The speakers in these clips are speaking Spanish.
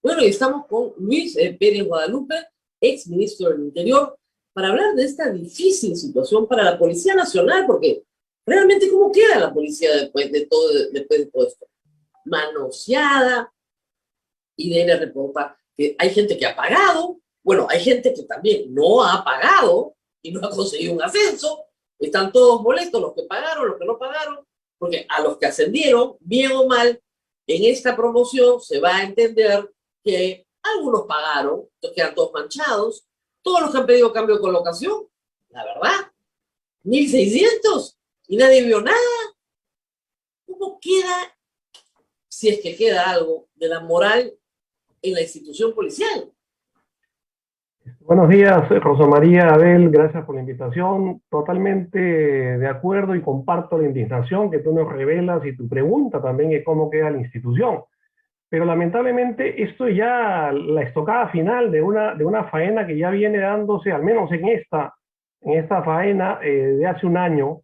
Bueno, y estamos con Luis Pérez Guadalupe, ex ministro del Interior, para hablar de esta difícil situación para la Policía Nacional, porque realmente ¿cómo queda la policía después de todo esto? Manoseada, IDN reporta que hay gente que ha pagado, bueno, hay gente que también no ha pagado y no ha conseguido un ascenso, están todos molestos, los que pagaron, los que no pagaron, porque a los que ascendieron, bien o mal, en esta promoción se va a entender que algunos pagaron, quedan todos manchados, todos los que han pedido cambio de colocación, la verdad, 1.600 y nadie vio nada. ¿Cómo queda, si es que queda algo, de la moral en la institución policial? Buenos días, Rosa María, Abel, gracias por la invitación. Totalmente de acuerdo y comparto la indignación que tú nos revelas y tu pregunta también es cómo queda la institución. Pero lamentablemente esto es ya la estocada final de una faena que ya viene dándose, al menos en esta faena de hace un año,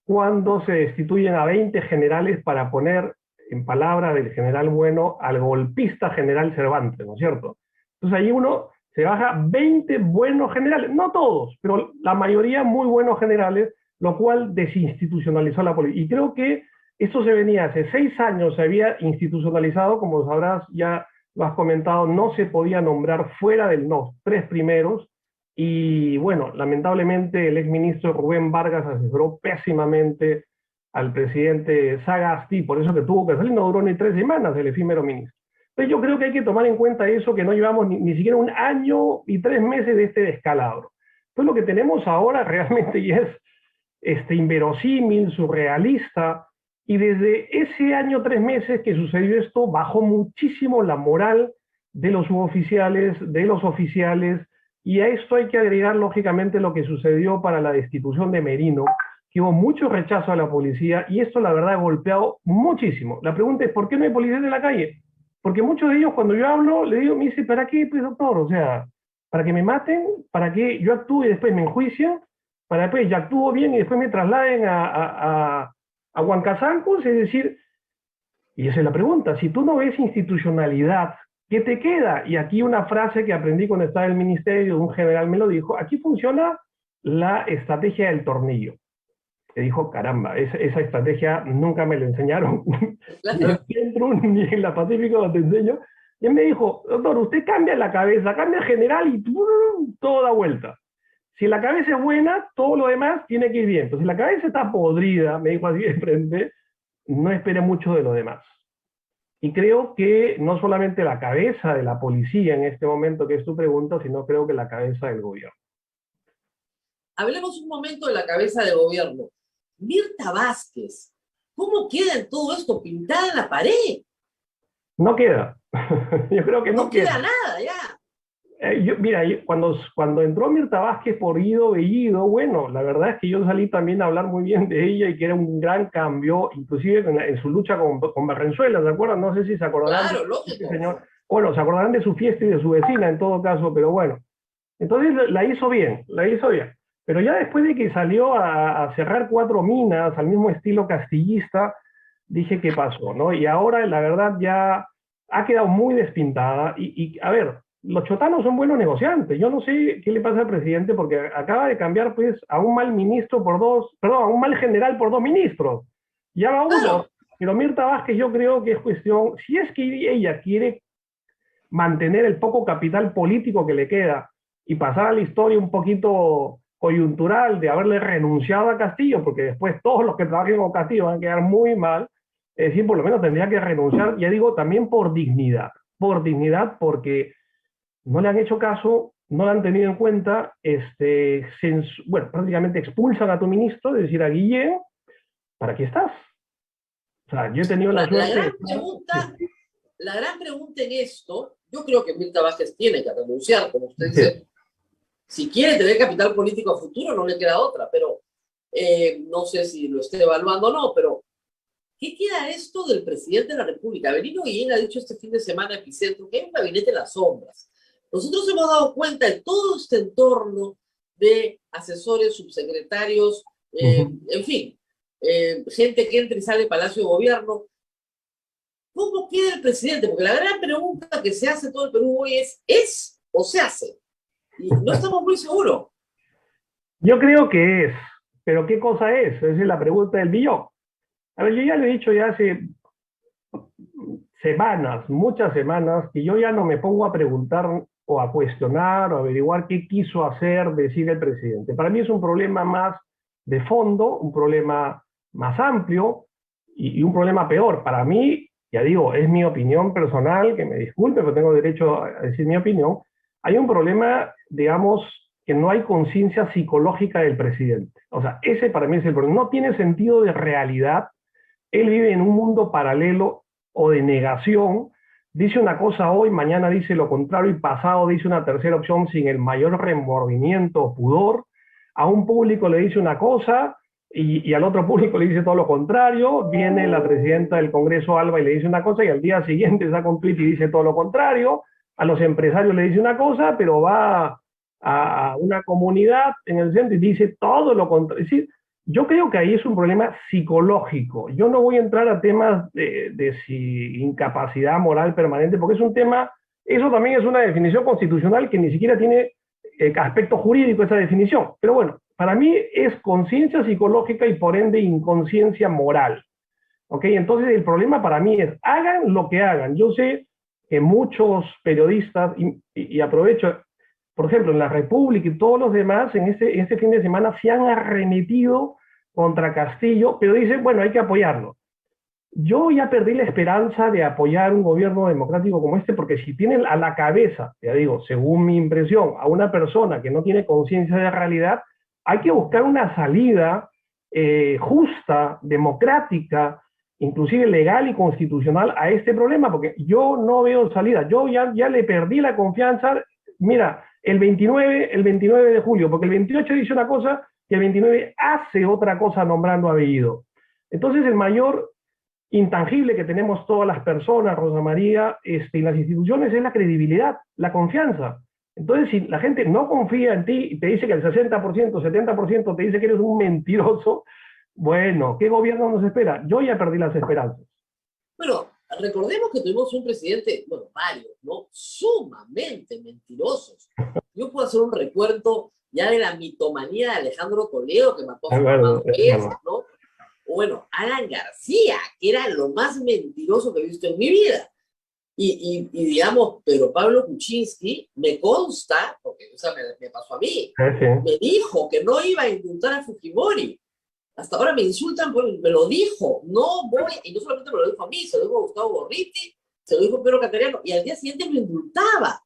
cuando se destituyen a 20 generales para poner, en palabra del general Bueno, al golpista general Cervantes, ¿no es cierto? Entonces ahí uno se baja 20 buenos generales, no todos, pero la mayoría muy buenos generales, lo cual desinstitucionalizó la policía. Y creo que esto se venía hace 6 años, se había institucionalizado, como sabrás, ya lo has comentado, no se podía nombrar fuera de los 3 primeros, y bueno, lamentablemente el exministro Rubén Vargas asesoró pésimamente al presidente Sagasti, por eso que tuvo que salir, no duró ni 3 semanas el efímero ministro. Entonces yo creo que hay que tomar en cuenta eso, que no llevamos ni siquiera 1 año y 3 meses de este descalabro. Entonces lo que tenemos ahora realmente ya es inverosímil, surrealista, y desde ese año 3 meses que sucedió esto, bajó muchísimo la moral de los suboficiales, de los oficiales, y a esto hay que agregar lógicamente lo que sucedió para la destitución de Merino, que hubo mucho rechazo a la policía, y esto la verdad ha golpeado muchísimo. La pregunta es, ¿por qué no hay policías en la calle? Porque muchos de ellos cuando yo hablo, le digo, me dice, ¿para qué, pues, doctor? O sea, ¿para que me maten? ¿Para que yo actúe y después me enjuicien? ¿Para después ya actúo bien y después me trasladen a Huancazancos? Es decir, y esa es la pregunta, si tú no ves institucionalidad, ¿qué te queda? Y aquí una frase que aprendí cuando estaba en el ministerio, un general me lo dijo, aquí funciona la estrategia del tornillo. Te dijo, caramba, esa estrategia nunca me la enseñaron, ni en Centro, ni en la Pacífico te enseño. Y él me dijo, doctor, usted cambia la cabeza, cambia general y todo da vuelta. Si la cabeza es buena, todo lo demás tiene que ir bien. Entonces, si la cabeza está podrida, me dijo así de frente, no espere mucho de lo demás. Y creo que no solamente la cabeza de la policía en este momento, que es tu pregunta, sino creo que la cabeza del gobierno. Hablemos un momento de la cabeza del gobierno. Mirta Vázquez, ¿cómo queda en todo esto pintada en la pared? No queda. Yo creo que No no queda. queda nada ya. Mira, cuando entró Mirta Vázquez por Guido Bellido, bueno, la verdad es que yo salí también a hablar muy bien de ella y que era un gran cambio, inclusive en su lucha con Barrenzuela, ¿se acuerdan? No sé si se acordarán Claro, de este lógico. señor. Bueno, se acordarán de su fiesta y de su vecina en todo caso, pero bueno. Entonces la hizo bien, la hizo bien. Pero ya después de que salió a cerrar 4 minas al mismo estilo castillista, dije, ¿qué pasó? ¿No? Y ahora, la verdad, ya ha quedado muy despintada. Y a ver, los chotanos son buenos negociantes. Yo no sé qué le pasa al presidente porque acaba de cambiar pues a un mal ministro por 2, perdón, a un mal general por 2 ministros. Ya va uno. Claro. Pero Mirta Vázquez yo creo que es cuestión, si es que ella quiere mantener el poco capital político que le queda y pasar a la historia un poquito coyuntural de haberle renunciado a Castillo, porque después todos los que trabajen con Castillo van a quedar muy mal, es decir, por lo menos tendría que renunciar, ya digo, también por dignidad, porque no le han hecho caso, no le han tenido en cuenta, bueno, prácticamente expulsan a tu ministro, es decir, a Guillén, ¿para qué estás? O sea, yo he tenido la suerte... La gran pregunta en esto, yo creo que Mirta Vázquez tiene que renunciar, como usted dice. Si quiere tener capital político a futuro, no le queda otra, pero no sé si lo esté evaluando o no, pero ¿qué queda esto del presidente de la República? Benigno Guillén ha dicho este fin de semana en Epicentro que hay un gabinete en las sombras. Nosotros hemos dado cuenta de todo este entorno de asesores, subsecretarios, en fin, gente que entra y sale del Palacio de Gobierno. ¿cómo queda el presidente? Porque la gran pregunta que se hace todo el Perú hoy ¿es o se hace? Y no estamos muy seguros. Yo creo que es, pero ¿qué cosa es? Esa es la pregunta del millón. A ver, yo ya lo he dicho ya hace semanas, muchas semanas, que yo ya no me pongo a preguntar o a cuestionar o a averiguar qué quiso hacer, decir el presidente. Para mí es un problema más de fondo, un problema más amplio y un problema peor. Para mí, ya digo, es mi opinión personal, que me disculpe, pero tengo derecho a decir mi opinión. Hay un problema, digamos, que no hay conciencia psicológica del presidente. O sea, ese para mí es el problema. No tiene sentido de realidad. Él vive en un mundo paralelo o de negación, dice una cosa hoy, mañana dice lo contrario y pasado dice una tercera opción sin el mayor remordimiento o pudor. A un público le dice una cosa y al otro público le dice todo lo contrario. Viene la presidenta del Congreso, Alba, y le dice una cosa y al día siguiente saca un tweet y dice todo lo contrario. A los empresarios le dice una cosa, pero va a una comunidad en el centro y dice todo lo contrario. Es decir, yo creo que ahí es un problema psicológico. Yo no voy a entrar a temas de si incapacidad moral permanente, porque es un tema, eso también es una definición constitucional que ni siquiera tiene aspecto jurídico esa definición. Pero bueno, para mí es conciencia psicológica y por ende inconsciencia moral. ¿Ok? Entonces el problema para mí es, hagan lo que hagan. Yo sé que muchos periodistas, y aprovecho, por ejemplo, en la República y todos los demás, en este fin de semana se han arremetido contra Castillo, pero dicen, bueno, hay que apoyarlo. Yo ya perdí la esperanza de apoyar un gobierno democrático como este, porque si tienen a la cabeza, ya digo, según mi impresión, a una persona que no tiene conciencia de realidad, hay que buscar una salida justa, democrática, inclusive legal y constitucional a este problema, porque yo no veo salida. Yo ya le perdí la confianza. Mira, el 29 de julio, porque el 28 dice una cosa y el 29 hace otra cosa nombrando a Bellido. Entonces el mayor intangible que tenemos todas las personas, Rosa María, y las instituciones es la credibilidad, la confianza. Entonces si la gente no confía en ti y te dice que el 60%, 70% te dice que eres un mentiroso, bueno, ¿qué gobierno nos espera? Yo ya perdí las esperanzas. Bueno, recordemos que tuvimos un presidente, bueno, varios, ¿no? Sumamente mentirosos. Yo puedo hacer un recuento ya de la mitomanía de Alejandro Toledo, que mató a su mamá 2 veces, ¿no? O bueno, Alan García, que era lo más mentiroso que he visto en mi vida. Y digamos, Pedro Pablo Kuczynski, me consta, porque o sea, me pasó a mí, me dijo que no iba a indultar a Fujimori. Hasta ahora me insultan, me lo dijo, no voy, y no solamente me lo dijo a mí, se lo dijo a Gustavo Gorriti, se lo dijo a Pedro Catariano, y al día siguiente me indultaba.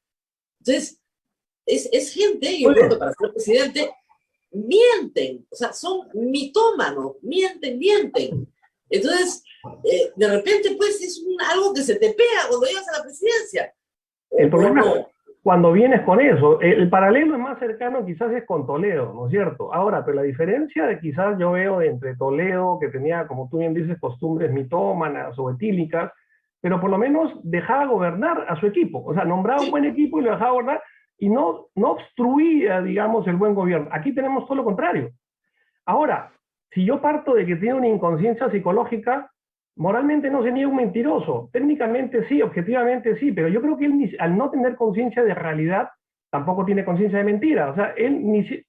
Entonces, es gente, y yo creo que para ser presidente, mienten, o sea, son mitómanos, mienten. Entonces, de repente, pues, es algo que se te pega cuando llegas a la presidencia. El problema es cuando vienes con eso. El paralelo más cercano quizás es con Toledo, ¿no es cierto? Ahora, pero la diferencia de quizás yo veo entre Toledo, que tenía, como tú bien dices, costumbres mitómanas o etílicas, pero por lo menos dejaba gobernar a su equipo. O sea, nombraba un buen equipo y lo dejaba gobernar y no obstruía, digamos, el buen gobierno. Aquí tenemos todo lo contrario. Ahora, si yo parto de que tiene una inconsciencia psicológica, moralmente no sería un mentiroso. Técnicamente sí, objetivamente sí, pero yo creo que él, al no tener conciencia de realidad, tampoco tiene conciencia de mentira. O sea,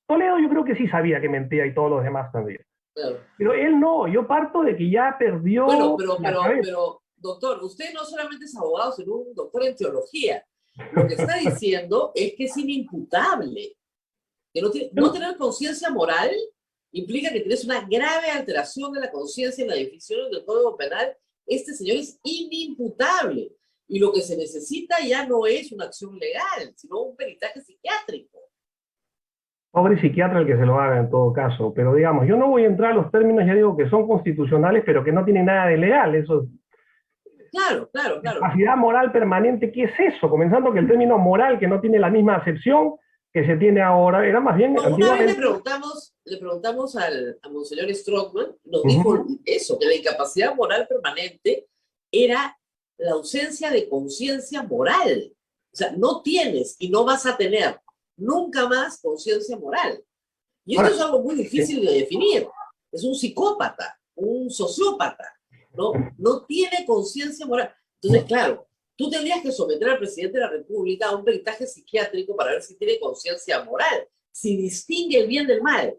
Toledo yo creo que sí sabía que mentía y todos los demás también. Claro. Pero él no, yo parto de que ya perdió. Bueno, pero, doctor, usted no solamente es abogado, sino un doctor en teología. Lo que está diciendo es que es inimputable. Que no tener conciencia moral implica que tienes una grave alteración de la conciencia en las definiciones del Código Penal. Este señor es inimputable. Y lo que se necesita ya no es una acción legal, sino un peritaje psiquiátrico. Pobre psiquiatra el que se lo haga en todo caso. Pero digamos, yo no voy a entrar a los términos, ya digo, que son constitucionales, pero que no tienen nada de legal. Eso Claro. Capacidad moral permanente, ¿qué es eso? Comenzando que el término moral, que no tiene la misma acepción que se tiene ahora, era más bien... Una vez le preguntamos a Monseñor Strockman, nos dijo eso, que la incapacidad moral permanente era la ausencia de conciencia moral. O sea, no tienes y no vas a tener nunca más conciencia moral. Y esto es algo muy difícil de definir. Es un psicópata, un sociópata, ¿no? No tiene conciencia moral. Entonces, claro, tú tendrías que someter al presidente de la República a un peritaje psiquiátrico para ver si tiene conciencia moral, si distingue el bien del mal.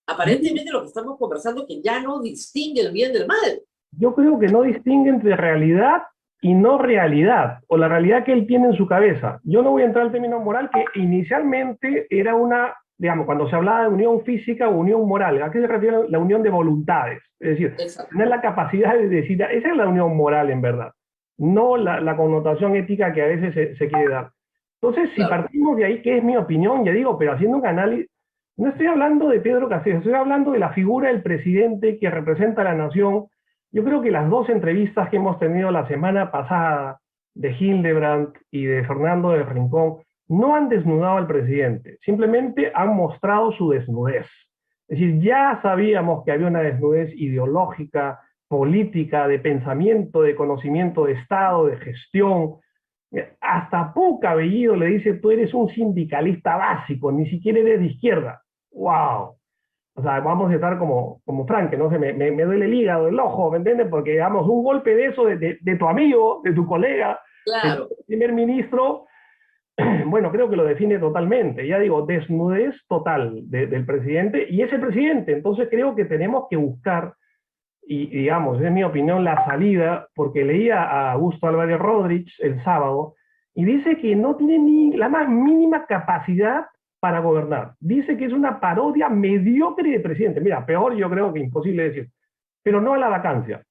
Aparentemente lo que estamos conversando es que ya no distingue el bien del mal. Yo creo que no distingue entre realidad y no realidad, o la realidad que él tiene en su cabeza. Yo no voy a entrar al término moral, que inicialmente era una, digamos, cuando se hablaba de unión física o unión moral, ¿a qué se refiere la unión de voluntades? Es decir, Exacto. tener la capacidad de decir, esa es la unión moral en verdad, no la connotación ética que a veces se quiere dar. Entonces, si Claro. partimos de ahí, que es mi opinión, ya digo, pero haciendo un análisis, no estoy hablando de Pedro Castillo, estoy hablando de la figura del presidente que representa a la nación. Yo creo que las dos entrevistas que hemos tenido la semana pasada de Hildebrandt y de Fernando del Rincón no han desnudado al presidente, simplemente han mostrado su desnudez. Es decir, ya sabíamos que había una desnudez ideológica, política, de pensamiento, de conocimiento de Estado, de gestión. Hasta Puca Bellido le dice, tú eres un sindicalista básico, ni siquiera eres de izquierda. ¡Wow! O sea, vamos a estar como Frank, que no sé, me duele el hígado, el ojo, ¿me entiendes? Porque, digamos, un golpe de eso, de tu amigo, de tu colega, Claro. del primer ministro, bueno, creo que lo define totalmente. Ya digo, desnudez total del presidente, y ese presidente. Entonces creo que tenemos que buscar, y digamos, es mi opinión, la salida, porque leía a Augusto Álvarez Rodríguez el sábado, y dice que no tiene ni la más mínima capacidad para gobernar. Dice que es una parodia mediocre de presidente. Mira, peor yo creo que imposible decir, pero no a la vacancia.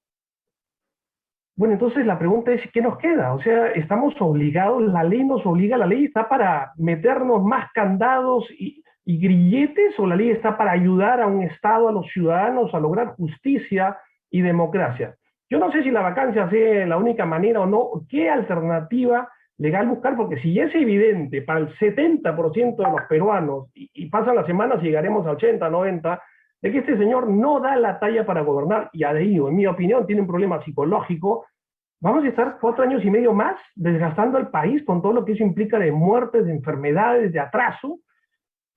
Bueno, entonces la pregunta es, ¿qué nos queda? O sea, estamos obligados, la ley nos obliga, la ley está para meternos más candados y grilletes, o la ley está para ayudar a un Estado, a los ciudadanos, a lograr justicia y democracia. Yo no sé si la vacancia sea la única manera o no, qué alternativa legal buscar, porque si ya es evidente para el 70% de los peruanos, y pasan las semanas y llegaremos a 80, 90, de que este señor no da la talla para gobernar, y adhiero, en mi opinión, tiene un problema psicológico. Vamos a estar 4 años y medio más desgastando al país con todo lo que eso implica de muertes, de enfermedades, de atraso.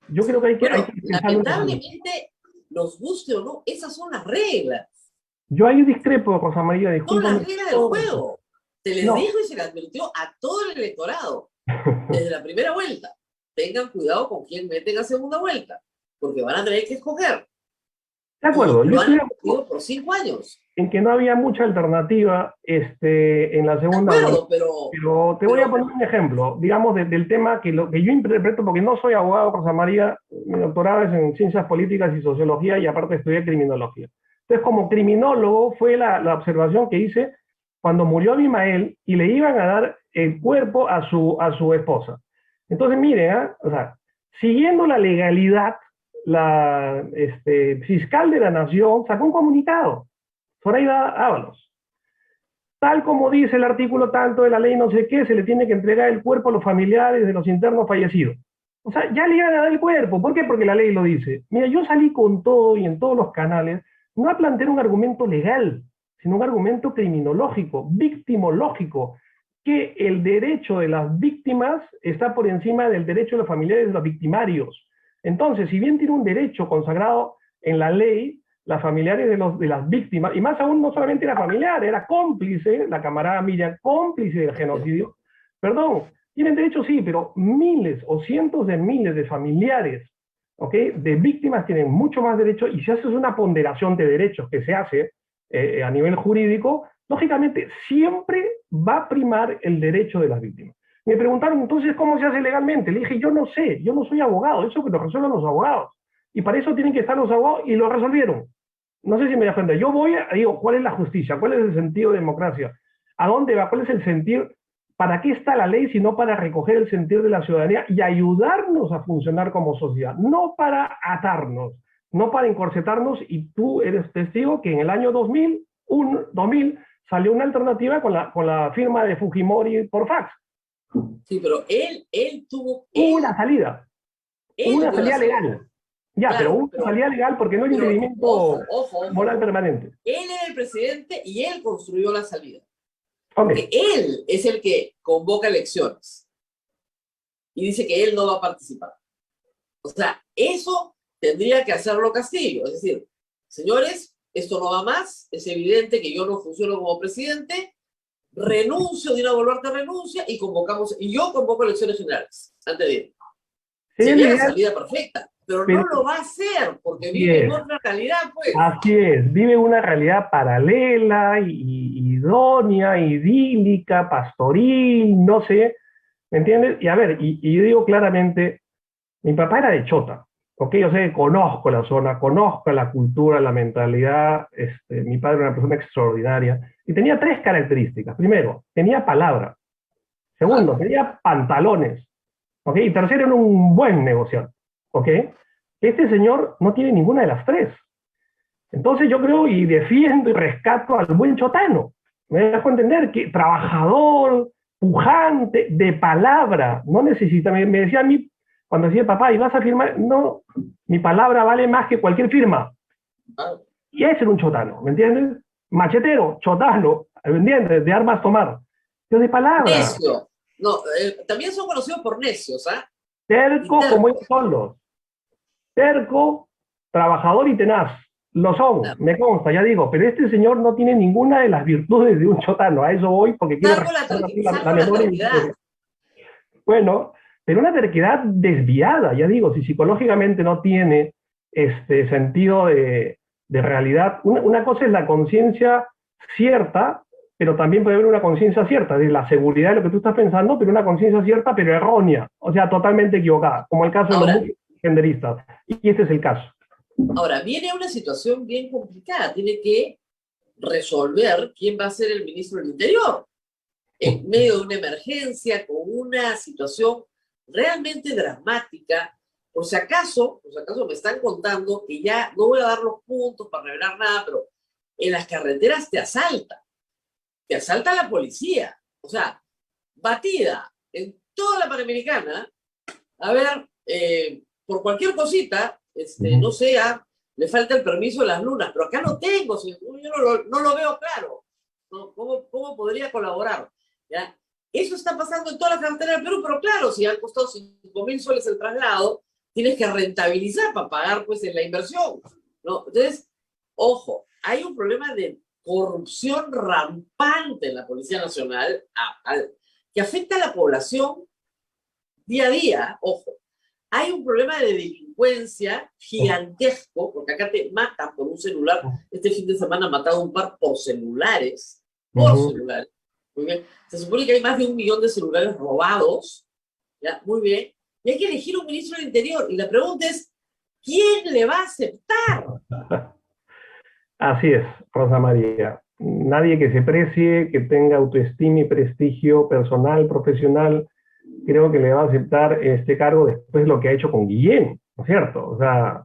Yo creo que hay que pensar en lamentablemente, nos guste o no, esas son las reglas. Yo ahí discrepo, Rosa María, Son discúlpame. las reglas del juego. Se les No. dijo y se les advirtió a todo el electorado desde la primera vuelta. Tengan cuidado con quién meten a segunda vuelta, porque van a tener que escoger. De acuerdo, y yo lo han estoy escogido por 5 años. En que no había mucha alternativa en la segunda vuelta. Pero te voy a poner un ejemplo, digamos, del tema que yo interpreto, porque no soy abogado, Rosa María, mi doctorado es en ciencias políticas y sociología, y aparte estudié criminología. Entonces, como criminólogo, fue la observación que hice cuando murió Abimael y le iban a dar el cuerpo a su esposa. Entonces, miren, o sea, siguiendo la legalidad, la fiscal de la Nación sacó un comunicado, Zoraida Ábalos. Tal como dice el artículo tanto de la ley no sé qué, se le tiene que entregar el cuerpo a los familiares de los internos fallecidos. O sea, ya le iban a dar el cuerpo. ¿Por qué? Porque la ley lo dice. Mira, yo salí con todo y en todos los canales, no a plantear un argumento legal, sino un argumento criminológico, victimológico, que el derecho de las víctimas está por encima del derecho de los familiares de los victimarios. Entonces, si bien tiene un derecho consagrado en la ley, las familiares de las víctimas, y más aún no solamente era familiar, era cómplice, la camarada Miriam, cómplice del genocidio, perdón, tienen derecho sí, pero miles o cientos de miles de familiares, ¿ok?, de víctimas tienen mucho más derecho, y si haces una ponderación de derechos que se hace a nivel jurídico, lógicamente siempre va a primar el derecho de las víctimas. Me preguntaron, entonces, ¿cómo se hace legalmente? Le dije, yo no sé, yo no soy abogado, eso que lo resuelven los abogados. Y para eso tienen que estar los abogados, y lo resolvieron. No sé si me das cuenta. Yo digo, ¿cuál es la justicia? ¿Cuál es el sentido de democracia? ¿A dónde va? ¿Cuál es el sentir? ¿Para qué está la ley? Sino para recoger el sentir de la ciudadanía y ayudarnos a funcionar como sociedad. No para atarnos, no para encorsetarnos. Y tú eres testigo que en el año 2000 salió una alternativa con la firma de Fujimori por fax. Sí, pero él tuvo... Una salida. Una salida legal. Ya, claro, pero una salida legal porque no hay impedimento moral permanente. Él era el presidente y él construyó la salida. Porque él es el que convoca elecciones. Y dice que él no va a participar. O sea, eso tendría que hacerlo Castillo. Es decir, señores, esto no va más. Es evidente que yo no funciono como presidente. renuncio, Dina Boluarte renuncia y yo convoco elecciones generales antes de ir. Sí, Sería la salida perfecta, pero no lo va a hacer porque vive en otra realidad, pues. Así es, vive una realidad paralela, idónea, idílica, pastoril, no sé, ¿me entiendes? Y a ver, y yo digo claramente, mi papá era de Chota, ¿ok? Yo sé, conozco la zona, conozco la cultura, la mentalidad, mi padre era una persona extraordinaria, y tenía tres características. Primero, tenía palabra. Segundo, tenía pantalones, ¿ok? Y tercero, era un buen negociador, ¿ok? Este señor no tiene ninguna de las tres. Entonces yo creo y defiendo y rescato al buen chotano. Me dejo entender que trabajador, pujante, de palabra, no necesita, me decía a mí, cuando decía papá, ¿y vas a firmar? No, mi palabra vale más que cualquier firma. Y ese era un chotano, ¿me entiendes? Machetero, chotano, ¿me entiendes? De armas tomar. Yo de palabra. Necio. No, también son conocidos por necios, ¿ah? Terco como ellos solos. Terco, trabajador y tenaz. Lo son, me consta, ya digo, pero este señor no tiene ninguna de las virtudes de un chotano, a eso voy porque quiero la memoria. Bueno, pero una terquedad desviada, ya digo, si psicológicamente no tiene sentido de realidad, una cosa es la conciencia cierta, pero también puede haber una conciencia cierta, de la seguridad de lo que tú estás pensando, pero una conciencia cierta, pero errónea, o sea, totalmente equivocada, como el caso de los genderistas, y este es el caso. Ahora, viene una situación bien complicada. Tiene que resolver quién va a ser el ministro del Interior en medio de una emergencia, con una situación realmente dramática. Por si acaso me están contando que ya, no voy a dar los puntos para revelar nada, pero en las carreteras te asalta la policía. O sea, batida en toda la Panamericana, a ver, por cualquier cosita, no sé, le falta el permiso de las lunas, pero acá no tengo, yo no lo veo claro. ¿No? ¿Cómo podría colaborar? ¿Ya? Eso está pasando en todas las carreteras del Perú, pero claro, si han costado 5.000 soles el traslado, tienes que rentabilizar para pagar pues en la inversión, ¿no? Entonces, ojo, hay un problema de corrupción rampante en la Policía Nacional que afecta a la población día a día, ojo. Hay un problema de delincuencia gigantesco, porque acá te matan por un celular. Este fin de semana han matado un par por celulares. Celulares. Muy bien. Se supone que hay más de 1 millón de celulares robados. ¿Ya? Muy bien. Y hay que elegir un ministro del Interior. Y la pregunta es, ¿quién le va a aceptar? Así es, Rosa María. Nadie que se precie, que tenga autoestima y prestigio personal, profesional, creo que le va a aceptar este cargo después de lo que ha hecho con Guillén, ¿no es cierto? O sea,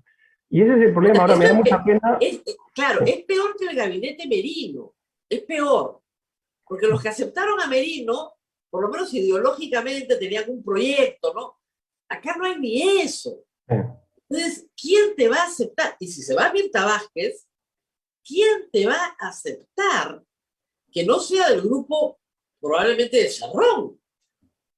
y ese es el problema. Ahora me da mucha pena. Claro, es peor que el gabinete Merino, es peor, porque los que aceptaron a Merino, por lo menos ideológicamente tenían un proyecto, ¿no? Acá no hay ni eso. Entonces, ¿quién te va a aceptar? Y si se va Mirta Vázquez, ¿quién te va a aceptar que no sea del grupo probablemente de Cerrón,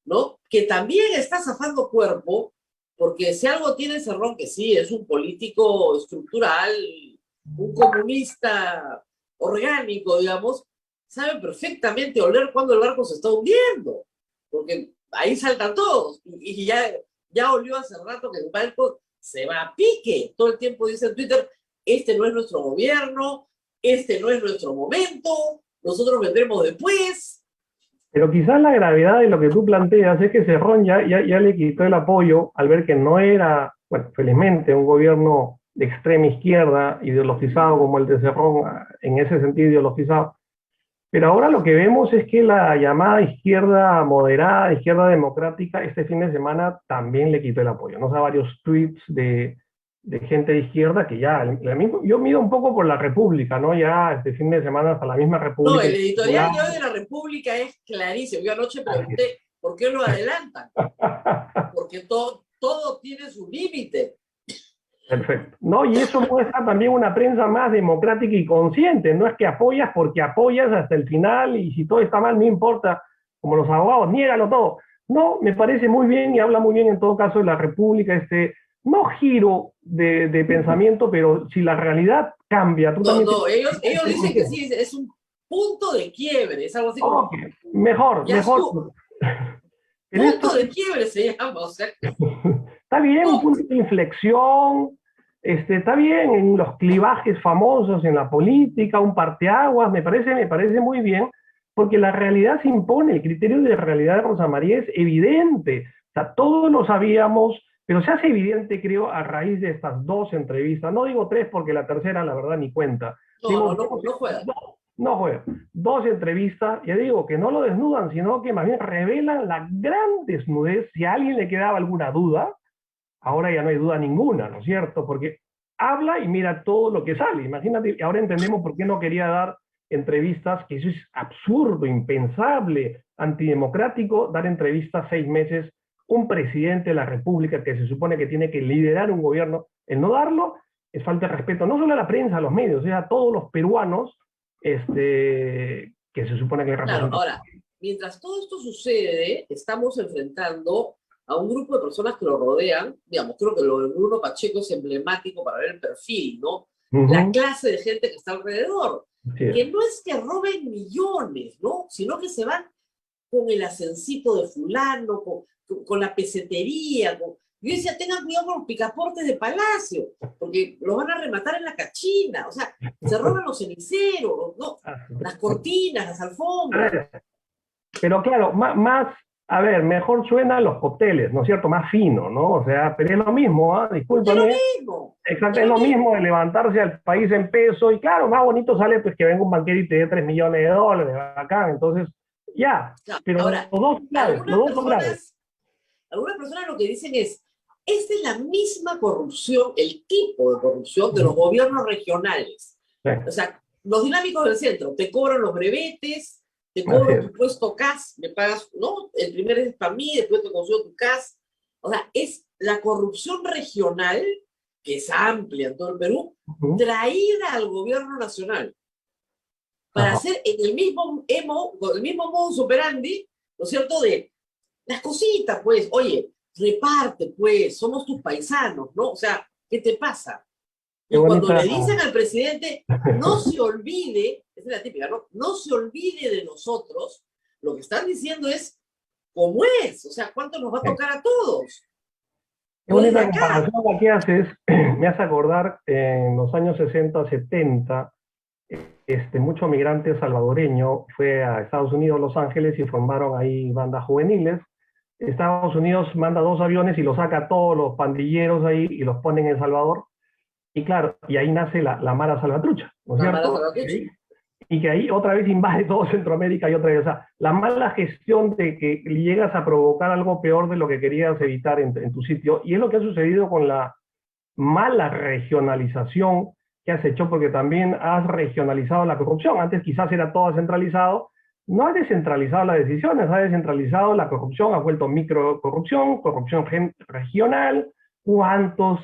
¿no? Que también está zafando cuerpo, porque si algo tiene Cerrón, que sí, es un político estructural, un comunista orgánico, digamos, sabe perfectamente oler cuando el barco se está hundiendo, porque ahí saltan todos, y ya olió hace rato que el barco se va a pique. Todo el tiempo dice en Twitter, este no es nuestro gobierno, este no es nuestro momento, nosotros vendremos después. Pero quizás la gravedad de lo que tú planteas es que Cerrón ya le quitó el apoyo al ver que no era, bueno, felizmente, un gobierno de extrema izquierda, ideologizado como el de Cerrón, en ese sentido ideologizado. Pero ahora lo que vemos es que la llamada izquierda moderada, izquierda democrática, este fin de semana también le quitó el apoyo. ¿No? O sea, varios tweets de gente de izquierda que ya, yo mido un poco por la República, ¿no? Ya este fin de semana hasta la misma República. No, el editorial de hoy de la República es clarísimo. Yo anoche pregunté, ¿por qué lo adelantan? Porque todo tiene su límite. Perfecto. No, y eso muestra también una prensa más democrática y consciente. No es que apoyas porque apoyas hasta el final y si todo está mal no importa, como los abogados, niégalo todo. No, me parece muy bien y habla muy bien en todo caso de la República, no giro de pensamiento, pero si la realidad cambia, tú también... No, ellos dicen que sí, es un punto de quiebre, es algo así como... Ok, mejor, Ya mejor. En esto, punto de quiebre se llama, o sea... está bien, un punto de inflexión, está bien en los clivajes famosos en la política, un parteaguas, me parece muy bien, porque la realidad se impone, el criterio de realidad de Rosa María es evidente, o sea, todos lo sabíamos, pero se hace evidente, creo, a raíz de estas dos entrevistas, no digo tres porque la tercera, la verdad, ni cuenta, digo No juega. no juega, dos entrevistas, ya digo, que no lo desnudan, sino que más bien revelan la gran desnudez, si a alguien le quedaba alguna duda, ahora ya no hay duda ninguna, ¿no es cierto? Porque habla y mira todo lo que sale. Imagínate, ahora entendemos por qué no quería dar entrevistas, que eso es absurdo, impensable, antidemocrático, dar entrevistas 6 meses, un presidente de la República que se supone que tiene que liderar un gobierno, el no darlo es falta de respeto, no solo a la prensa, a los medios, sino a todos los peruanos que se supone que Claro, representan. ahora, mientras todo esto sucede, estamos enfrentando a un grupo de personas que lo rodean, digamos, creo que lo de Bruno Pacheco es emblemático para ver el perfil, ¿no? La clase de gente que está alrededor, Sí. que no es que roben millones, ¿no? Sino que se van con el ascencito de fulano, con la pesetería, Yo decía, tengan cuidado con los picaportes de Palacio, porque los van a rematar en la cachina, o sea, se roban los ceniceros, ¿no? Las cortinas, las alfombras. Pero claro, más, a ver, mejor suenan los cócteles, ¿no es cierto? Más fino, ¿no? O sea, pero es lo mismo, ¿ah? Es lo Discúlpame. mismo. Exacto, es lo mismo de levantarse al país en peso, y claro, más bonito sale pues que venga un banquero y te dé 3 millones de dólares, acá, entonces, ya, Claro. pero Ahora, los dos son graves, los dos son graves. algunas personas lo que dicen es, esta es la misma corrupción, el tipo de corrupción de los gobiernos regionales. Sí. O sea, los dinámicos del centro, te cobran los brevetes, te cobro tu puesto CAS, me pagas, ¿no? El primer es para mí, después te consigo tu CAS. O sea, es la corrupción regional, que es amplia en todo el Perú, traída al gobierno nacional para hacer en el mismo con el mismo modus operandi, ¿no es cierto? De las cositas, pues, oye, reparte, pues, somos tus paisanos, ¿no? O sea, ¿qué te pasa? Y cuando le dicen al presidente, no se olvide, esa es la típica, ¿no? No se olvide de nosotros, lo que están diciendo es, ¿cómo es? O sea, ¿cuánto nos va a tocar a todos? Qué bonita comparación la que haces, me hace acordar en los años 60, 70, mucho migrante salvadoreño fue a Estados Unidos, Los Ángeles, y formaron ahí bandas juveniles. Estados Unidos manda 2 aviones y los saca a todos los pandilleros ahí y los pone en El Salvador. Y claro, y ahí nace la Mara Salvatrucha, ¿no es cierto? Y que ahí otra vez invade todo Centroamérica y otra vez, o sea, la mala gestión de que llegas a provocar algo peor de lo que querías evitar en tu sitio, y es lo que ha sucedido con la mala regionalización que has hecho, porque también has regionalizado la corrupción. Antes quizás era todo centralizado, no has descentralizado las decisiones, has descentralizado la corrupción, has vuelto microcorrupción, corrupción regional, cuántos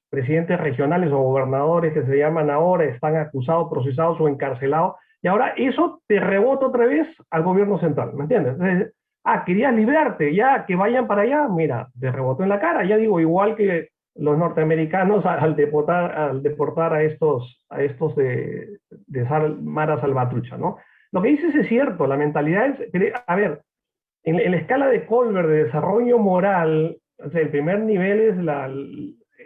presidentes regionales o gobernadores que se llaman ahora están acusados, procesados o encarcelados, y ahora eso te rebota otra vez al gobierno central, ¿me entiendes? Entonces, querías librarte, ya que vayan para allá, mira, te rebotó en la cara, ya digo, igual que los norteamericanos al deportar a estos de Mara Salvatrucha, ¿no? Lo que dices es cierto, la mentalidad es, a ver, en la escala de Colbert de desarrollo moral, o sea, el primer nivel es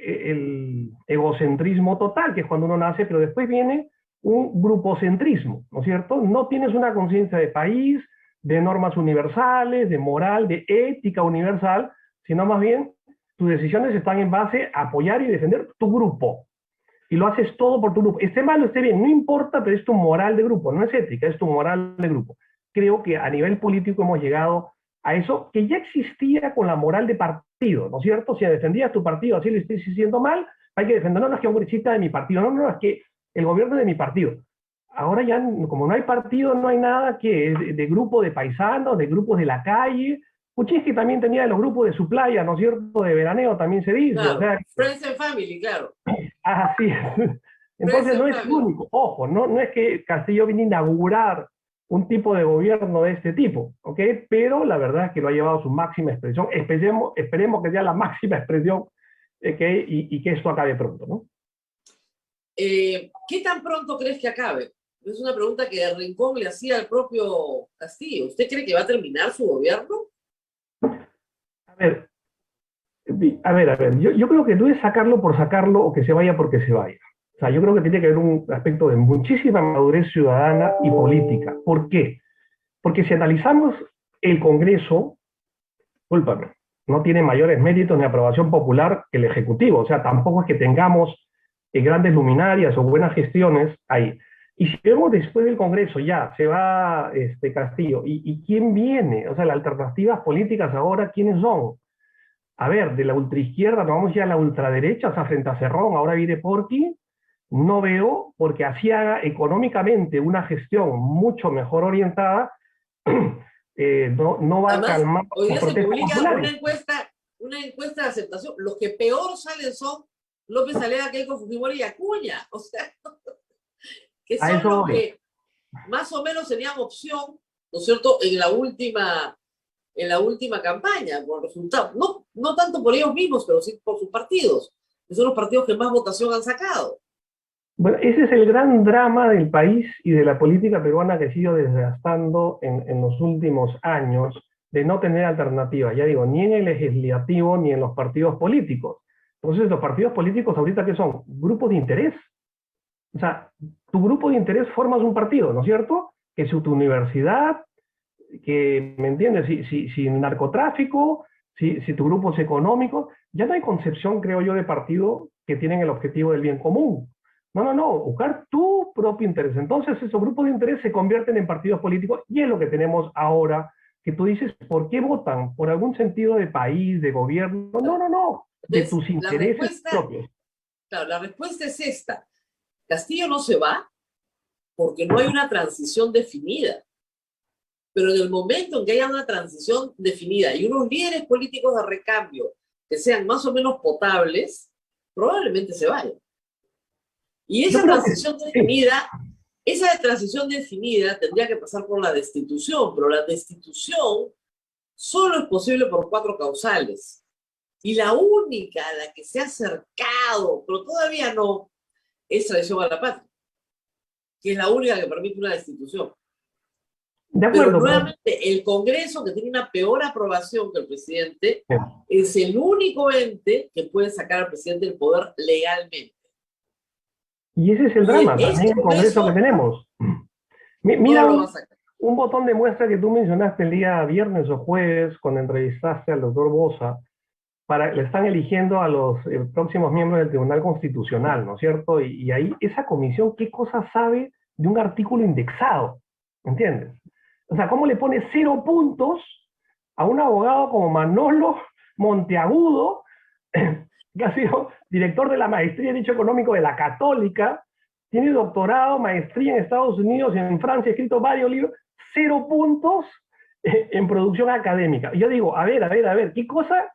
el egocentrismo total, que es cuando uno nace, pero después viene un grupocentrismo, ¿no es cierto? No tienes una conciencia de país, de normas universales, de moral, de ética universal, sino más bien tus decisiones están en base a apoyar y defender tu grupo. Y lo haces todo por tu grupo. Esté mal o esté bien, no importa, pero es tu moral de grupo, no es ética, es tu moral de grupo. Creo que a nivel político hemos llegado a eso que ya existía con la moral de partido, ¿no es cierto? Si defendías tu partido, así lo estés diciendo mal, hay que defender, no es que un congresista de mi partido, no, es que el gobierno es de mi partido. Ahora ya, como no hay partido, no hay nada que de grupo de paisanos, de grupos de la calle. Kuczynski también tenía de los grupos de su playa, ¿no es cierto? De veraneo también se dice. Claro, o sea, Friends and Family, claro. Así es. Entonces no es el único. Ojo, no es que Castillo vino a inaugurar un tipo de gobierno de este tipo, ¿ok? Pero la verdad es que lo ha llevado a su máxima expresión. Esperemos que sea la máxima expresión y que esto acabe pronto, ¿no? ¿Qué tan pronto crees que acabe? Es una pregunta que Rincón le hacía al propio Castillo. ¿Usted cree que va a terminar su gobierno? A ver, yo creo que no es sacarlo por sacarlo o que se vaya porque se vaya. O sea, yo creo que tiene que haber un aspecto de muchísima madurez ciudadana y política. ¿Por qué? Porque si analizamos el Congreso, discúlpame, no tiene mayores méritos ni aprobación popular que el Ejecutivo. O sea, tampoco es que tengamos grandes luminarias o buenas gestiones ahí. Y si vemos después del Congreso, ya, se va Castillo, ¿y quién viene? O sea, las alternativas políticas ahora, ¿quiénes son? A ver, de la ultraizquierda nos vamos ya a la ultraderecha, o sea, frente a Cerrón, ahora viene Porqui, no veo, porque hacía económicamente una gestión mucho mejor orientada, no va a Además, calmar hoy las día se protestas publica populares. una encuesta de aceptación. Los que peor salen son López Aleda, Keiko Fujimori y Acuña. O sea, que A son eso los voy. que más o menos tenían opción, ¿no es cierto?, en la última campaña, por resultados. No, no tanto por ellos mismos, pero sí por sus partidos, que son los partidos que más votación han sacado. Bueno, ese es el gran drama del país y de la política peruana que ha sido desgastando en los últimos años, de no tener alternativa, ya digo, ni en el legislativo ni en los partidos políticos. Entonces, los partidos políticos ahorita, ¿qué son? Grupos de interés. O sea, tu grupo de interés formas un partido, ¿no es cierto? Que es tu universidad, que, ¿me entiendes? Si narcotráfico, si tu grupo es económico, ya no hay concepción, creo yo, de partido que tienen el objetivo del bien común. No, buscar tu propio interés. Entonces esos grupos de interés se convierten en partidos políticos y es lo que tenemos ahora, que tú dices, ¿por qué votan? ¿Por algún sentido de país, de gobierno? No, de Entonces, tus intereses propios. claro, la respuesta es esta. Castillo no se va porque no hay una transición definida. Pero en el momento en que haya una transición definida y unos líderes políticos de recambio que sean más o menos potables, probablemente se vayan. Y Yo creo que sí. esa transición definida tendría que pasar por la destitución, pero la destitución solo es posible por 4 causales. Y la única a la que se ha acercado, pero todavía no, es traición a la patria, que es la única que permite una destitución. De Pero acuerdo, pero nuevamente, el Congreso, que tiene una peor aprobación que el presidente, sí. es el único ente que puede sacar al presidente del poder legalmente. Y ese es el Y drama, este también el Congreso que Congreso tenemos. no Mira lo va a sacar. un botón de muestra que tú mencionaste el día viernes o jueves cuando entrevistaste al doctor Bosa, le están eligiendo a los próximos miembros del Tribunal Constitucional, ¿no es cierto? Y ahí esa comisión, ¿qué cosa sabe de un artículo indexado? ¿Entiendes? O sea, ¿cómo le pone 0 puntos a un abogado como Manolo Monteagudo, que ha sido director de la maestría en Derecho Económico de la Católica, tiene doctorado, maestría en Estados Unidos y en Francia, ha escrito varios libros, 0 puntos en producción académica? Y yo digo, a ver, ¿qué cosa?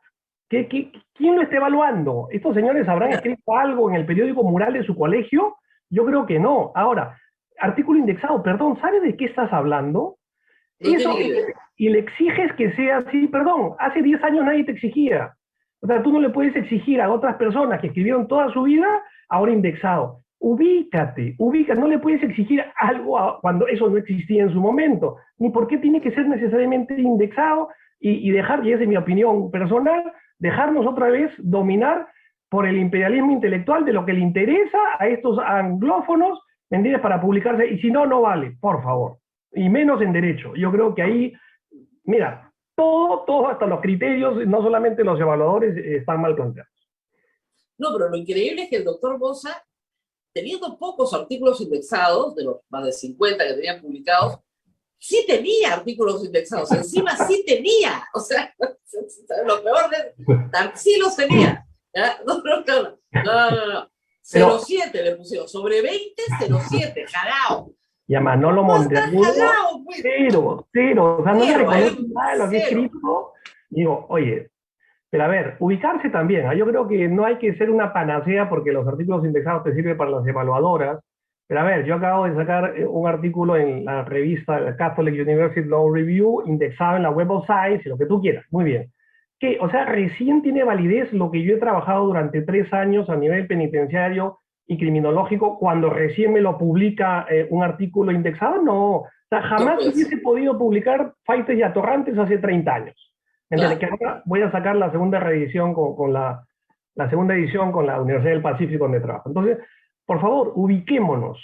¿Quién lo está evaluando? ¿Estos señores habrán Mira, escrito algo en el periódico mural de su colegio? Yo creo que no. Ahora, artículo indexado, perdón, ¿sabes de qué estás hablando? no Eso, tiene idea. y le exiges que sea así, perdón, hace 10 años nadie te exigía. O sea, tú no le puedes exigir a otras personas que escribieron toda su vida, ahora indexado. Ubícate, no le puedes exigir algo cuando eso no existía en su momento, ni por qué tiene que ser necesariamente indexado y dejar, y esa es mi opinión personal, dejarnos otra vez dominar por el imperialismo intelectual de lo que le interesa a estos anglófonos, ¿me entiendes? Para publicarse, y si no, no vale, por favor. Y menos en derecho. Yo creo que ahí, mira, todo, hasta los criterios, no solamente los evaluadores, están mal planteados. No, pero lo increíble es que el doctor Bosa, teniendo pocos artículos indexados, de los más de 50 que tenían publicados, sí tenía artículos indexados, encima sí tenía, o sea, lo peor de sí los tenía. ¿Ya? No. Pero, 0,7 le pusieron, sobre 20, 0,7, jalao. y a Manolo ¿Cómo va a estar Monteagudo, jalao, pues? cero. O sea, no se Cero, reconoce nada de lo que he cero. escrito. Digo, oye, pero a ver, ubicarse también. Yo creo que no hay que ser una panacea porque los artículos indexados te sirven para las evaluadoras. Pero a ver, yo acabo de sacar un artículo en la revista Catholic University Law Review, indexado en la Web of Science y lo que tú quieras. Muy bien. O sea, recién tiene validez lo que yo he trabajado durante 3 años a nivel penitenciario y criminológico cuando recién me lo publica un artículo indexado? No. O sea, jamás pues, hubiese podido publicar Faites y Atorrantes hace 30 años. ¿Me entiendes? claro. Que ahora voy a sacar la segunda reedición con la segunda edición con la Universidad del Pacífico donde trabajo. Entonces, por favor, ubiquémonos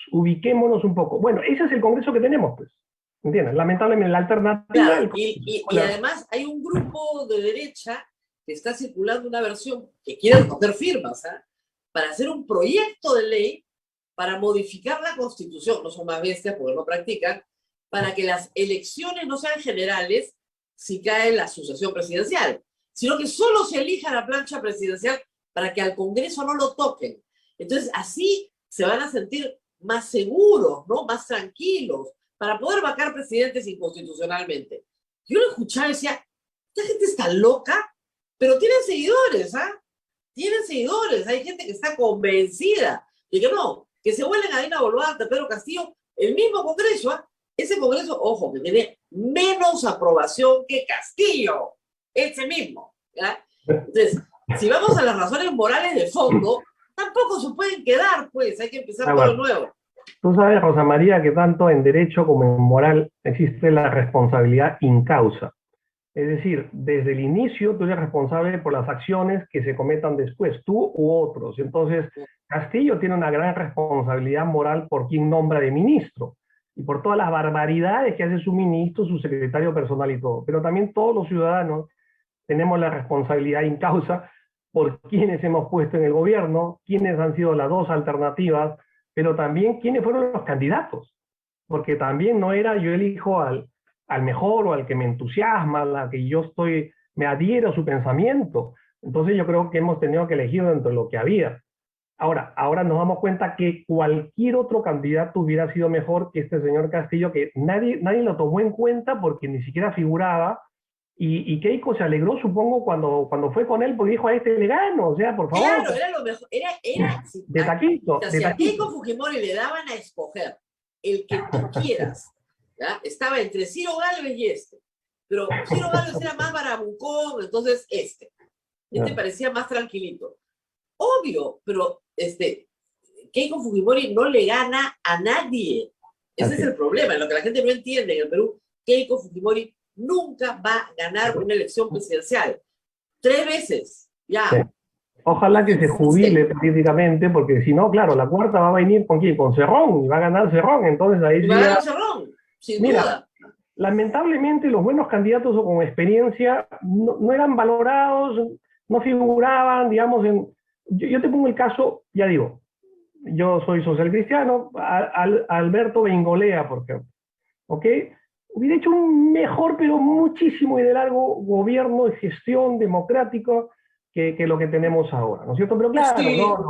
un poco. Bueno, ese es el Congreso que tenemos, pues. ¿Entiendes? Lamentablemente la alternativa... Claro, y además hay un grupo de derecha que está circulando una versión que quiere recoger firmas, ¿eh? Para hacer un proyecto de ley para modificar la Constitución, no son más bestias porque no practican, para que las elecciones no sean generales si cae la sucesión presidencial, sino que solo se elija la plancha presidencial para que al Congreso no lo toquen. Entonces, así se van a sentir más seguros, ¿no? Más tranquilos, para poder vacar presidentes inconstitucionalmente. Yo lo escuchaba y decía, esta gente está loca, pero tienen seguidores, ¿ah? Tienen seguidores, hay gente que está convencida de que no, que se vuelven a Dina Boluarte, Pedro Castillo, el mismo Congreso, ¿ah? Ese Congreso, ojo, que tiene menos aprobación que Castillo, ese mismo, ¿ya? Entonces, si vamos a las razones morales de fondo, tampoco se pueden quedar, pues, hay que empezar todo de nuevo. Tú sabes, Rosa María, que tanto en derecho como en moral existe la responsabilidad incausa. Es decir, desde el inicio tú eres responsable por las acciones que se cometan después, tú u otros. Entonces, Castillo tiene una gran responsabilidad moral por quien nombra de ministro y por todas las barbaridades que hace su ministro, su secretario personal y todo. Pero también todos los ciudadanos tenemos la responsabilidad incausa por quienes hemos puesto en el gobierno, quiénes han sido las dos alternativas, pero también quiénes fueron los candidatos. Porque también no era yo elijo al mejor o al que me entusiasma, al que yo me adhiero a su pensamiento. Entonces yo creo que hemos tenido que elegir dentro de lo que había. Ahora nos damos cuenta que cualquier otro candidato hubiera sido mejor que este señor Castillo, que nadie lo tomó en cuenta porque ni siquiera figuraba, y Keiko se alegró, supongo, cuando fue con él, porque dijo, a este le gano, o sea, por favor. Claro, era lo mejor, de taquito. Si a Keiko Fujimori le daban a escoger el que tú quieras, ¿ya? Estaba entre Ciro Gálvez y este, pero Ciro Gálvez era más barabucón, entonces este parecía más tranquilito. Obvio, pero Keiko Fujimori no le gana a nadie. Ese es el problema, lo que la gente no entiende en el Perú. Keiko Fujimori nunca va a ganar una elección presidencial. 3 veces, ya. Sí. Ojalá que se jubile políticamente, porque si no, claro, la cuarta va a venir ¿con quién? Con Cerrón, y va a ganar Cerrón, entonces ahí... Va a ganar Cerrón, sin duda. Lamentablemente los buenos candidatos o con experiencia no eran valorados, no figuraban, digamos, yo te pongo el caso, ya digo, yo soy social cristiano, Alberto Bengolea, por ejemplo, ¿ok? Hubiera hecho un mejor, pero muchísimo y de largo gobierno de gestión democrático que lo que tenemos ahora, ¿no es cierto? Pero claro, sí, no,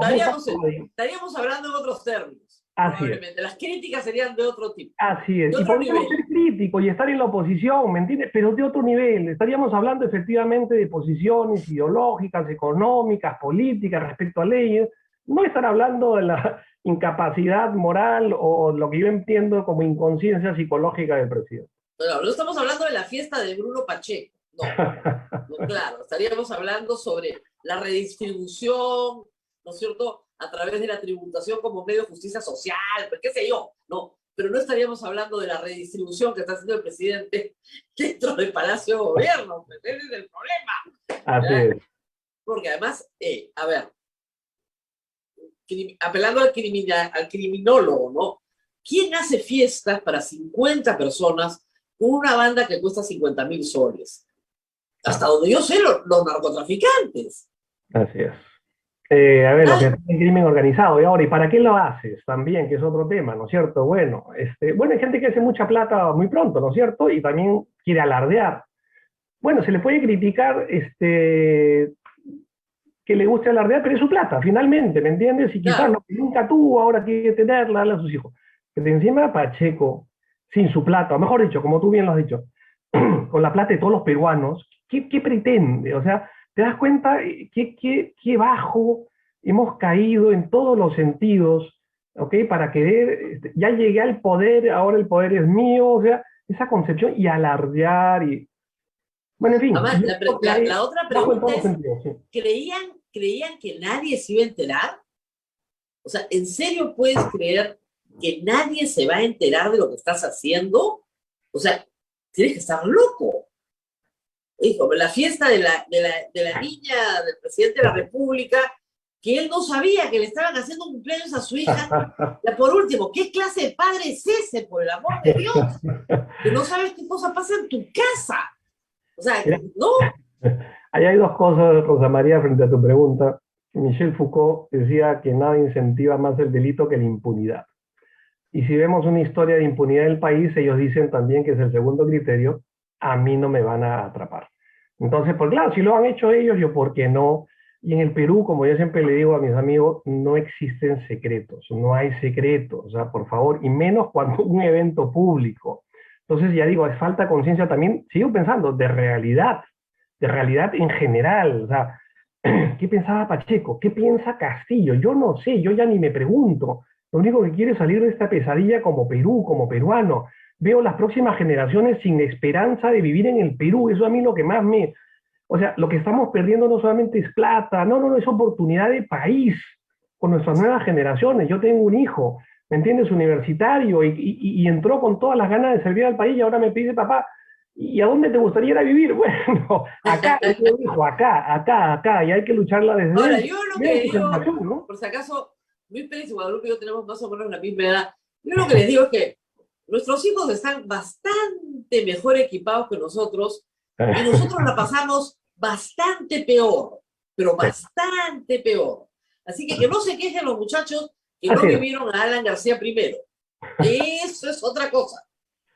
estaríamos hablando en otros términos. Así es. Las críticas serían de otro tipo. Así es. Y podríamos ser críticos y estar en la oposición, ¿me entiendes? Pero de otro nivel. Estaríamos hablando efectivamente de posiciones ideológicas, económicas, políticas respecto a leyes. No estar hablando de la incapacidad moral o lo que yo entiendo como inconsciencia psicológica del presidente. No estamos hablando de la fiesta de Bruno Pacheco. No, claro. Estaríamos hablando sobre la redistribución, ¿no es cierto?, a través de la tributación como medio de justicia social, pues, qué sé yo, no, pero no estaríamos hablando de la redistribución que está haciendo el presidente dentro del Palacio de Gobierno, pues ese es el problema. Así es. Porque además, a ver, apelando al criminólogo, ¿no? ¿Quién hace fiestas para 50 personas con una banda que cuesta 50.000 soles? Hasta donde yo sé, los narcotraficantes. Así es. A ver, lo que es el crimen organizado. Y ahora, ¿y para qué lo haces? También, que es otro tema, ¿no es cierto? Bueno, hay gente que hace mucha plata muy pronto, ¿no es cierto? Y también quiere alardear. Bueno, se le puede criticar que le guste alardear, pero es su plata, finalmente, ¿me entiendes? Y quizás nunca tuvo, ahora quiere tenerla, a sus hijos. Pero encima Pacheco, sin su plata, o mejor dicho, como tú bien lo has dicho, con la plata de todos los peruanos, ¿qué pretende? O sea, ¿te das cuenta qué bajo hemos caído en todos los sentidos, ¿ok? Para querer, ya llegué al poder, ahora el poder es mío, o sea, esa concepción y alardear y... Bueno, en fin. Además, la otra pregunta es, ¿creían que nadie se iba a enterar? O sea, ¿en serio puedes creer que nadie se va a enterar de lo que estás haciendo? O sea, tienes que estar loco. Hijo, la fiesta de la niña del presidente de la República, que él no sabía que le estaban haciendo un cumpleaños a su hija. Ya por último, ¿qué clase de padre es ese, por el amor de Dios? Que no sabes qué cosa pasa en tu casa. O sea, Mira, ¿no? ahí hay dos cosas, Rosa María, frente a tu pregunta. Michel Foucault decía que nada incentiva más el delito que la impunidad. Y si vemos una historia de impunidad del país, ellos dicen también que es el segundo criterio, a mí no me van a atrapar. Entonces, pues claro, si lo han hecho ellos, yo por qué no. Y en el Perú, como yo siempre le digo a mis amigos, no existen secretos, no hay secretos, o sea, por favor, y menos cuando un evento público. Entonces, ya digo, es falta conciencia también, sigo pensando, de realidad en general, o sea, ¿qué pensaba Pacheco? ¿Qué piensa Castillo? Yo no sé, yo ya ni me pregunto. Lo único que quiero es salir de esta pesadilla como Perú, como peruano. Veo las próximas generaciones sin esperanza de vivir en el Perú. Eso a mí lo que más me... O sea, lo que estamos perdiendo no solamente es plata, no, es oportunidad de país con nuestras nuevas generaciones. Yo tengo un hijo, ¿me entiendes? Universitario y entró con todas las ganas de servir al país y ahora me pide, papá, ¿y a dónde te gustaría ir a vivir? Bueno, acá, yo dijo, acá, y hay que lucharla desde Ahora, dentro. yo lo que Mira le tu digo, generación, ¿no? por si acaso, Luis Pérez y Guadalupe y yo tenemos más o menos la misma edad. Yo lo que les digo es que nuestros hijos están bastante mejor equipados que nosotros y nosotros la pasamos bastante peor, pero bastante peor. Así que no se quejen los muchachos que no Así es. vivieron a Alan García primero. Eso es otra cosa.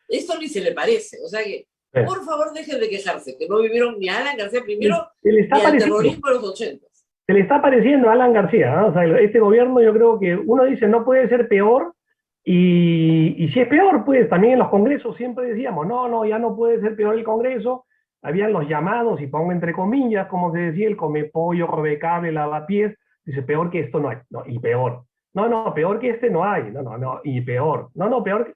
Esto ni se le parece. O sea que, por favor, dejen de quejarse, que no vivieron ni a Alan García primero Se le está ni al pareciendo. terrorismo de los 80. Se le está pareciendo a Alan García, ¿no? O sea, este gobierno yo creo que uno dice no puede ser peor y si es peor, pues también en los congresos siempre decíamos, no, ya no puede ser peor el Congreso. Habían los llamados, y pongo entre comillas, como se decía, el come pollo, robecable, lavapiés, dice, peor que esto no hay, no, y peor. No, peor que este no hay, no, y peor. No, peor que...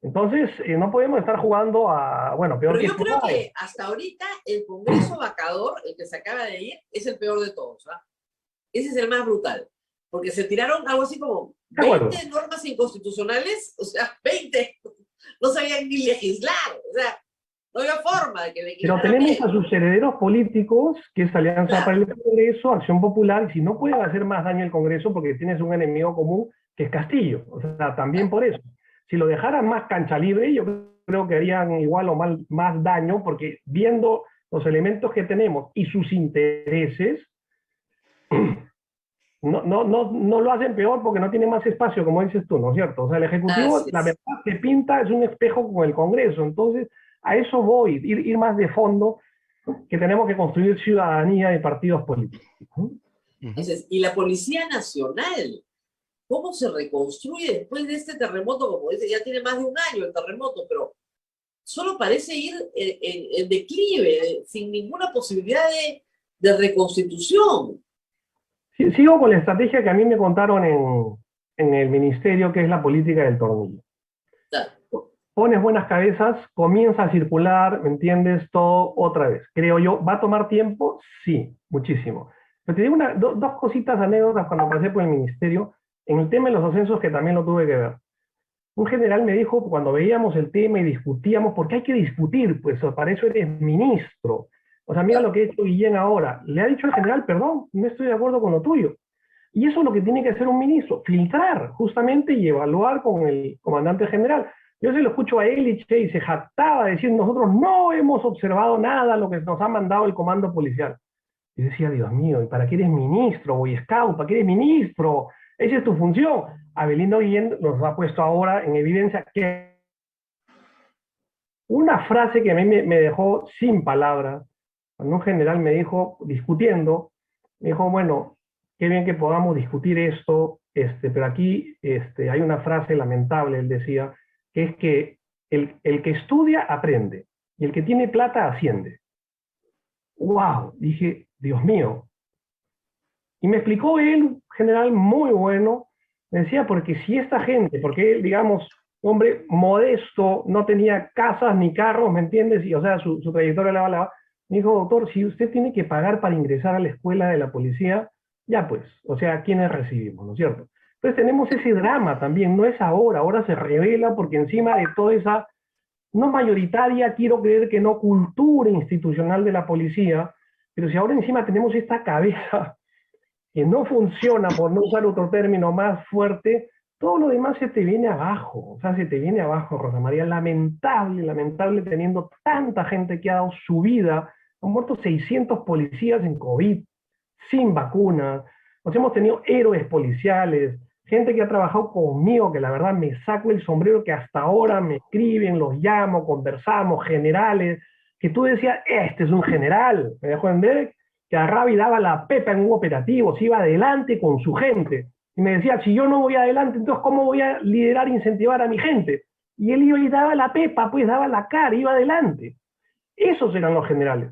Entonces, no podemos estar jugando a, bueno, peor Pero que yo esto creo no hay. que hasta ahorita el Congreso vacador, el que se acaba de ir, es el peor de todos. ¿Ah? Ese es el más brutal. Porque se tiraron algo así como De acuerdo. 20 normas inconstitucionales, o sea, 20. No sabían ni legislar. O sea, no había forma de que Pero legislaran tenemos bien. a sus herederos políticos, que es Alianza para el Congreso, Acción Popular, y si no pueden hacer más daño al Congreso porque tienes un enemigo común que es Castillo. O sea, también por eso. Si lo dejaran más cancha libre, yo creo que harían igual o más daño, porque viendo los elementos que tenemos y sus intereses, no lo hacen peor porque no tiene más espacio, como dices tú, ¿no es cierto? O sea, el Ejecutivo, la verdad, que pinta es un espejo con el Congreso. Entonces, a eso voy, ir más de fondo, que tenemos que construir ciudadanía de partidos políticos. Entonces, y la Policía Nacional, ¿cómo se reconstruye después de este terremoto? Como dice, ya tiene más de un año el terremoto, pero solo parece ir en declive, sin ninguna posibilidad de reconstitución. Sigo con la estrategia que a mí me contaron en el ministerio, que es la política del tornillo. Claro. Pones buenas cabezas, comienza a circular, ¿me entiendes? Todo otra vez. Creo yo, ¿va a tomar tiempo? Sí, muchísimo. Pero te digo dos cositas, anécdotas cuando pasé por el ministerio, en el tema de los ascensos que también lo tuve que ver. Un general me dijo, cuando veíamos el tema y discutíamos, porque hay que discutir, pues para eso eres ministro. O sea, mira lo que ha hecho Guillén ahora. Le ha dicho al general, perdón, no estoy de acuerdo con lo tuyo. Y eso es lo que tiene que hacer un ministro, filtrar justamente y evaluar con el comandante general. Yo se lo escucho a Elich y se jactaba de decir, nosotros no hemos observado nada lo que nos ha mandado el comando policial. Y decía, Dios mío, ¿y para qué eres ministro, Boy Scout? ¿Para qué eres ministro? Esa es tu función. Abelino Guillén nos ha puesto ahora en evidencia que una frase que a mí me dejó sin palabras, cuando un general me dijo, discutiendo, me dijo, bueno, qué bien que podamos discutir esto, pero aquí hay una frase lamentable, él decía, que es que el que estudia aprende, y el que tiene plata asciende. ¡Wow! Dije, Dios mío. Y me explicó él, un general muy bueno, me decía, porque si esta gente, porque él, digamos, hombre modesto, no tenía casas ni carros, ¿me entiendes? Y, o sea, su trayectoria la avalaba. Me dijo, doctor, si usted tiene que pagar para ingresar a la escuela de la policía, ya pues, o sea, ¿quiénes recibimos, no es cierto? Entonces tenemos ese drama también, no es ahora, ahora se revela porque encima de toda esa, no mayoritaria, quiero creer que no, cultura institucional de la policía, pero si ahora encima tenemos esta cabeza que no funciona, por no usar otro término más fuerte, todo lo demás se te viene abajo, o sea, se te viene abajo, Rosa María, lamentable, lamentable teniendo tanta gente que ha dado su vida, han muerto 600 policías en COVID, sin vacunas, nos hemos tenido héroes policiales, gente que ha trabajado conmigo, que la verdad me saco el sombrero, que hasta ahora me escriben, los llamo, conversamos, generales, que tú decías, este es un general, me dejó en ver, que agarraba y daba la pepa en un operativo, se iba adelante con su gente. Y me decía, si yo no voy adelante, entonces ¿cómo voy a liderar e incentivar a mi gente? Y él iba y daba la pepa, pues daba la cara, iba adelante. Esos eran los generales.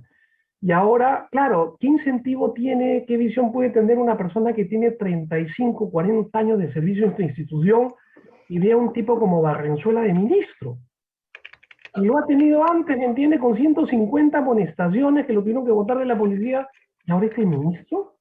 Y ahora, claro, ¿qué incentivo tiene, qué visión puede tener una persona que tiene 35, 40 años de servicio en tu institución y ve a un tipo como Barrenzuela de ministro? Y lo ha tenido antes, ¿entiende? Con 150 amonestaciones que lo tuvieron que votar de la policía, y ahora este ministro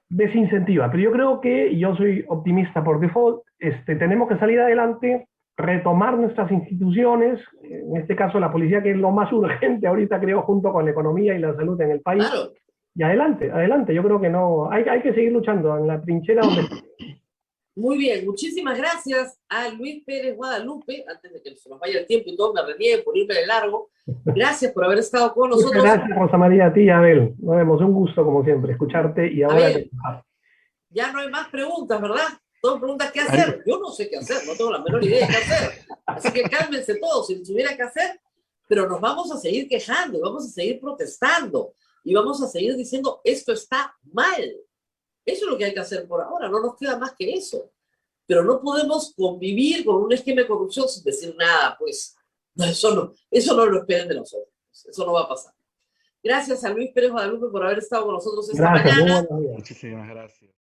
desincentiva. Pero yo creo que, y yo soy optimista por default, tenemos que salir adelante, retomar nuestras instituciones, en este caso la policía, que es lo más urgente ahorita, creo, junto con la economía y la salud en el país. Claro. Y adelante, adelante. Yo creo que no, hay que seguir luchando en la trinchera donde... Muy bien, muchísimas gracias a Luis Pérez Guadalupe, antes de que se nos vaya el tiempo y todo me reniegue por irme de largo. Gracias por haber estado con nosotros. Muchas gracias, Rosa María, a ti y a Abel. Nos vemos, un gusto como siempre escucharte y ahora... Abel, ya no hay más preguntas, ¿verdad? Todas preguntas qué hacer. Yo no sé qué hacer, no tengo la menor idea de qué hacer. Así que cálmense todos si tuviera que hacer, pero nos vamos a seguir quejando, vamos a seguir protestando y vamos a seguir diciendo esto está mal. Eso es lo que hay que hacer por ahora, no nos queda más que eso. Pero no podemos convivir con un esquema de corrupción sin decir nada, pues. No, eso no lo esperen de nosotros. Eso no va a pasar. Gracias a Luis Pérez Guadalupe por haber estado con nosotros esta mañana. Muchísimas gracias.